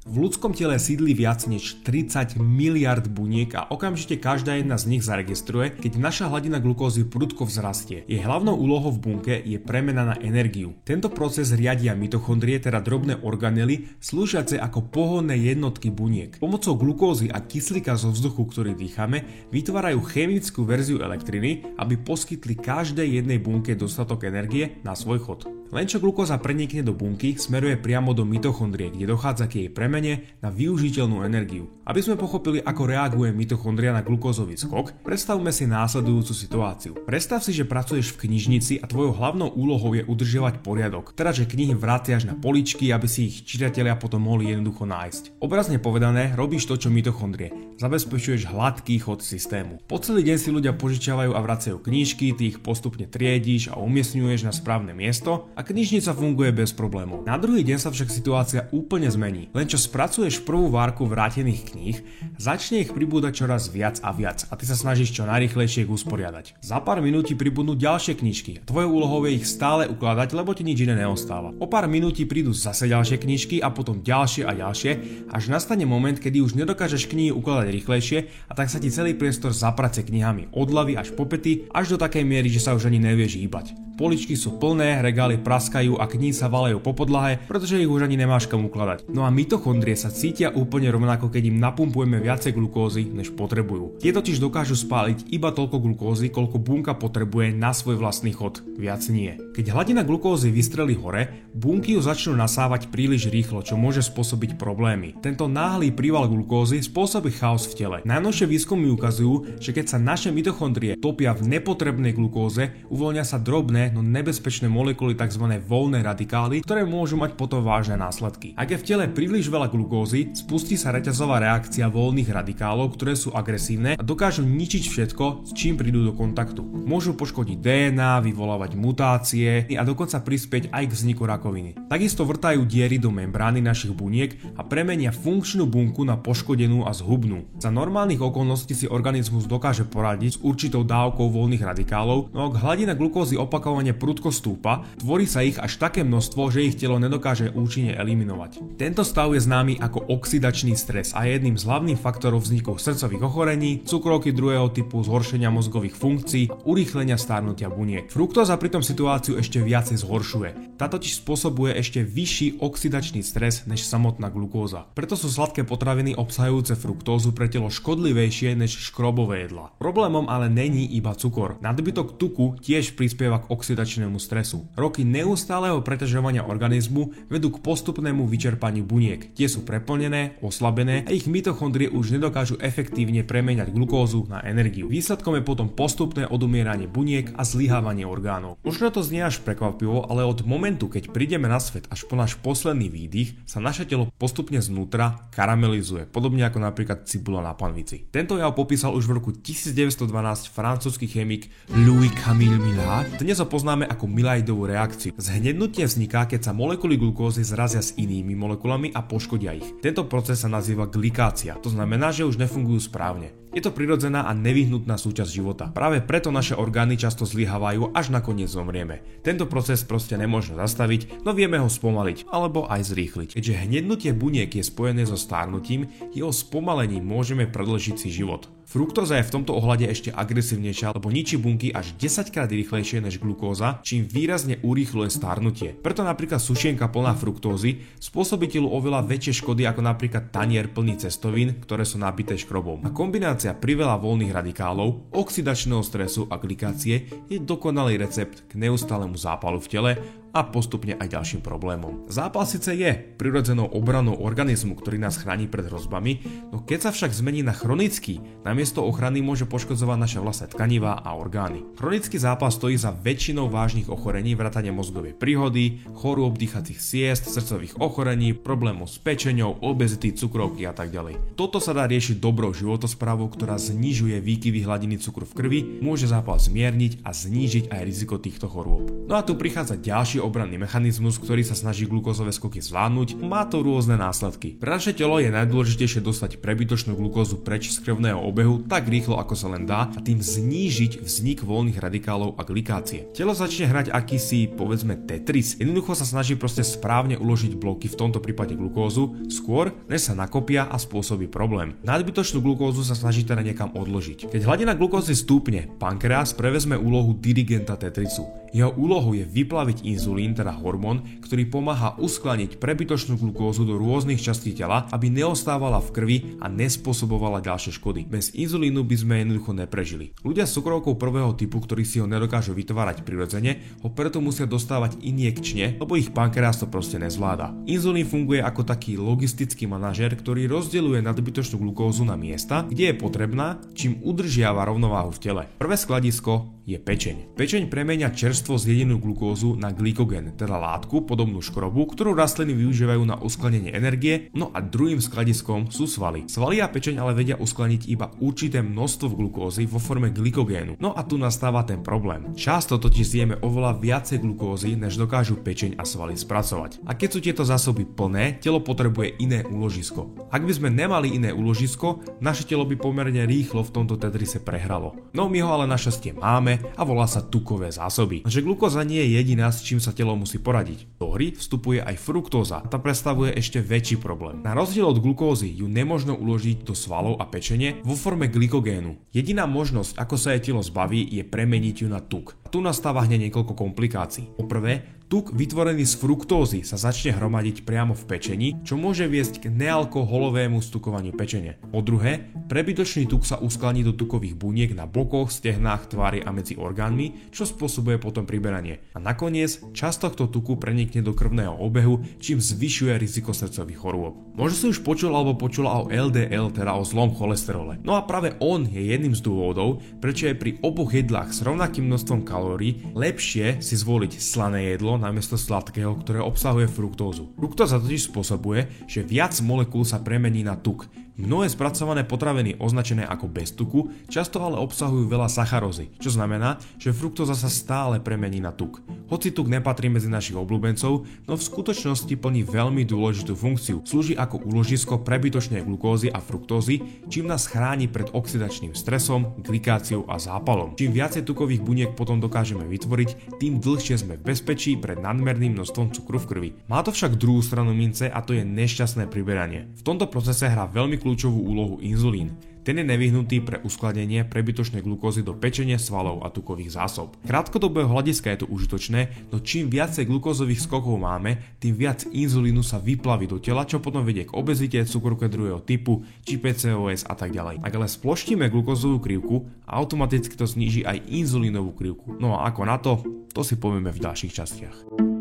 V ľudskom tele sídli viac než 30 miliard buniek a okamžite každá jedna z nich zaregistruje, keď naša hladina glukózy prudko vzrastie. Jej hlavnou úlohou v bunke je premena na energiu. Tento proces riadia mitochondrie, teda drobné organely, slúžiace ako pohonné jednotky buniek. Pomocou glukózy a kyslíka zo vzduchu, ktorý dýchame, vytvárajú chemickú verziu elektriny, aby poskytli každej jednej bunke dostatok energie na svoj chod. Len čo glukóza prenikne do bunky, smeruje priamo do mitochondrie, kde dochádza k jej premene na využiteľnú energiu. Aby sme pochopili, ako reaguje mitochondria na glukózový skok, predstavme si následujúcu situáciu. Predstav si, že pracuješ v knižnici a tvojou hlavnou úlohou je udržiavať poriadok, teda že knihy vraciaš na poličky, aby si ich čitatelia potom mohli jednoducho nájsť. Obrazne povedané, robíš to, čo mitochondrie. Zabezpečuješ hladký chod systému. Po celý deň si ľudia požičiavajú a vracajú knížky, ty ich postupne triediš a umiestňuješ na správne miesto a knižnica funguje bez problémov. Na druhý deň sa však situácia úplne zmení. Len čo spracuješ prvú várku vrátených kníh, začne ich pribúdať čoraz viac a viac a ty sa snažíš čo najrýchlejšie ich usporiadať. Za pár minút ti pribudnú ďalšie knižky. Tvojou úlohou je ich stále ukladať, lebo ti nič iné neostáva. O pár minút ti prídu zase ďalšie knižky a potom ďalšie a ďalšie, až nastane moment, kedy už nedokážeš knihy ukladať rýchlejšie a tak sa ti celý priestor zaprace knihami od hlavy až po pety, až do takej miery, že sa už ani nevieš hýbať. Poličky sú plné, regály praskajú a knihy sa valajú po podlahe, pretože ich už ani nemáš kam ukladať. No a mitochondrie sa cítia úplne rovnako, keď im napumpujeme viacej glukózy, než potrebujú. Tie totiž dokážu spáliť iba toľko glukózy, koľko bunka potrebuje na svoj vlastný chod, viac nie. Keď hladina glukózy vystrelí hore, bunky ju začnú nasávať príliš rýchlo, čo môže spôsobiť problémy. Tento náhly príval glukózy spôsobí chaos v tele. Najnovšie výskumy ukazujú, že keď sa naše mitochondrie topia v nepotrebnej glukóze, uvoľnia sa drobné, no nebezpečné molekuly, tzv. Voľné radikály, ktoré môžu mať potom vážne následky. Ak je v tele príliš veľa glukózy, spustí sa reťazová reakcia voľných radikálov, ktoré sú agresívne a dokážu ničiť všetko, s čím prídu do kontaktu. Môžu poškodiť DNA, vyvolávať mutácie a dokonca prispieť aj k vzniku rakoviny. Takisto vrtajú diery do membrány našich buniek a premenia funkčnú bunku na poškodenú a zhubnú. Za normálnych okolností si organizmus dokáže poradiť s určitou dávkou voľných radikálov, no ak hladina glukózy opakovane prudko stúpa, tvorí sa ich až také množstvo, že ich telo nedokáže účinne eliminovať. Tento stav je známy ako oxidačný stres a je jedným z hlavných faktorov vzniku srdcových ochorení, cukrovky druhého typu, zhoršenia mozgových funkcií a urýchlenia starnutia buniek. Fruktóza pritom situáciu ešte viacej zhoršuje. Tá totiž spôsobuje ešte vyšší oxidačný stres než samotná glukóza. Preto sú sladké potraviny obsahujúce fruktózu pre telo škodlivejšie než škrobové jedlá. Problémom ale není iba cukor. Nadbytok tuku tiež prispieva k oxidačnému stresu. Roky neustáleho preťažovania organizmu vedú k postupnému vyčerpaniu buniek. Tie sú preplnené, oslabené a ich mitochondrie už nedokážu efektívne premeniať glukózu na energiu. Výsledkom je potom postupné odumieranie buniek a zlyhávanie orgánov. Možno to znie až prekvapivo, ale od momentu, keď prídeme na svet až po náš posledný výdych, sa naše telo postupne znútra karamelizuje, podobne ako napríklad cibula na panvici. Tento jav popísal už v roku 1912 francúzsky chemik Louis-Camille Maillard. Dnes ho poznáme ako Millardovú reakciu. Zhnednutie vzniká, keď sa molekuly glukózy zrazia s inými molekulami a poškodia ich. Tento proces sa nazýva glikácia. To znamená, že už nefungujú správne. Je to prirodzená a nevyhnutná súčasť života. Práve preto naše orgány často zlyhávajú, až nakoniec zomrieme. Tento proces proste nemôžno zastaviť, no vieme ho spomaliť alebo aj zrýchliť. Keďže hnednutie buniek je spojené so stárnutím, jeho spomalením môžeme predĺžiť si život. Fruktóza je v tomto ohľade ešte agresívnejšia, lebo ničí bunky až 10 krát rýchlejšie než glukóza, čím výrazne urýchľuje starnutie. Preto napríklad sušienka plná fruktózy spôsobí telu oveľa väčšie škody ako napríklad tanier plný cestovín, ktoré sú nabité škrobom. A kombinácia priveľa voľných radikálov, oxidačného stresu a glikácie je dokonalý recept k neustálemu zápalu v tele a postupne aj ďalším problémom. Zápal síce je prirodzenou obranou organizmu, ktorý nás chráni pred hrozbami, no keď sa však zmení na chronický, namiesto ochrany môže poškodzovať naše vlastné tkanivá a orgány. Chronický zápal stojí za väčšinou vážnych ochorení vrátane mozgovej príhody, chorôb dýchacích ciest, srdcových ochorení, problémov s pečeňou, obezity, cukrovky a tak ďalej. Toto sa dá riešiť dobrou životosprávou, ktorá znižuje výkyvy hladiny cukru v krvi, môže zápal zmierniť a znížiť aj riziko týchto chorôb. No a tu prichádza ďalší obranný mechanizmus, ktorý sa snaží glukózové skoky zvládnuť, má to rôzne následky. Pre naše telo je najdôležitejšie dostať prebytočnú glukózu preč z krvného obehu tak rýchlo ako sa len dá a tým znížiť vznik voľných radikálov a glikácie. Telo začne hrať akýsi, povedzme, Tetris. Jednoducho sa snaží proste správne uložiť bloky, v tomto prípade glukózu, skôr než sa nakopia a spôsobí problém. Nadbytočnú glukózu sa snaží teda niekam odložiť. Keď hladina glukózy stúpne, pankreas prevezme úlohu dirigenta Tetrisu. Jeho úlohou je vyplaviť inzulín, teda hormón, ktorý pomáha usklaniť prebytočnú glukózu do rôznych častí tela, aby neostávala v krvi a nespôsobovala ďalšie škody. Bez inzulínu by sme jednoducho neprežili. Ľudia s cukrovkou prvého typu, ktorí si ho nedokážu vytvárať prirodzene, ho preto musia dostávať injekčne, lebo ich pankreas to proste nezvláda. Inzulín funguje ako taký logistický manažér, ktorý rozdeľuje nadbytočnú glukózu na miesta, kde je potrebná, čím udržiava rovnováhu v tele. Prvé skladisko je pečeň. Pečeň premenia čerstvo zjedenú glukózu na glykogén, teda látku podobnú škrobu, ktorú rastliny využívajú na uskladnenie energie, no a druhým skladiskom sú svaly. Svaly a pečeň ale vedia usklaniť iba určité množstvo glukózy vo forme glykogénu. No a tu nastáva ten problém. Často totiž zjeme oveľa viacej glukózy, než dokážu pečeň a svaly spracovať. A keď sú tieto zásoby plné, telo potrebuje iné úložisko. Ak by sme nemali iné úložisko, naše telo by pomerne rýchlo v tomto Tetrise prehralo. No my ho ale našťastie máme a volá sa tukové zásoby. Že glukóza nie je jediná, s čím sa telo musí poradiť. Do hry vstupuje aj fruktóza. Tá predstavuje ešte väčší problém. Na rozdiel od glukózy ju nemožno uložiť do svalov a pečene vo forme glykogénu. Jediná možnosť, ako sa jej telo zbaví, je premeniť ju na tuk. Tu nastáva hneď niekoľko komplikácií. Poprvé, tuk vytvorený z fruktózy sa začne hromadiť priamo v pečeni, čo môže viesť k nealkoholovému stukovaniu pečene. Po druhé, prebytočný tuk sa usklaní do tukových buniek na bokoch, stehnách, tvári a medzi orgánmi, čo spôsobuje potom priberanie. A nakoniec, časť tohto tuku prenikne do krvného obehu, čím zvyšuje riziko srdcových chorôb. Možno si už počul alebo počula o LDL, teda o zlom cholesterole. No a práve on je jedným z dôvodov, prečo je pri oboch jedlách s rovnakým množstvom kalórií lepšie si zvoliť slané jedlo namiesto sladkého, ktoré obsahuje fruktózu. Fruktóza totiž spôsobuje, že viac molekúl sa premení na tuk. Mnohé spracované potraviny označené ako bez tuku často ale obsahujú veľa sacharózy, čo znamená, že fruktóza sa stále premení na tuk. Hoci tuk nepatrí medzi našich obľúbencov, no v skutočnosti plní veľmi dôležitú funkciu. Slúži ako úložisko prebytočnej glukózy a fruktózy, čím nás chráni pred oxidačným stresom, glikáciou a zápalom. Čím viacej tukových buniek potom dokážeme vytvoriť, tým dlhšie sme v bezpečí pred nadmerným množstvom cukru v krvi. Má to však druhú stranu mince a to je nešťastné priberanie. V tomto procese hrá veľmi kľúčovú úlohu inzulín. Ten je nevyhnutý pre uskladnenie prebytočnej glukózy do pečene, svalov a tukových zásob. Krátkodobého hľadiska je to užitočné, no čím viacej glukózových skokov máme, tým viac inzulínu sa vyplaví do tela, čo potom vedie k obezite, cukrovke druhého typu, či PCOS a tak ďalej. Ak ale sploštíme glukózovú krivku, automaticky to zníži aj inzulínovú krivku. No a ako na to si povieme v ďalších častiach.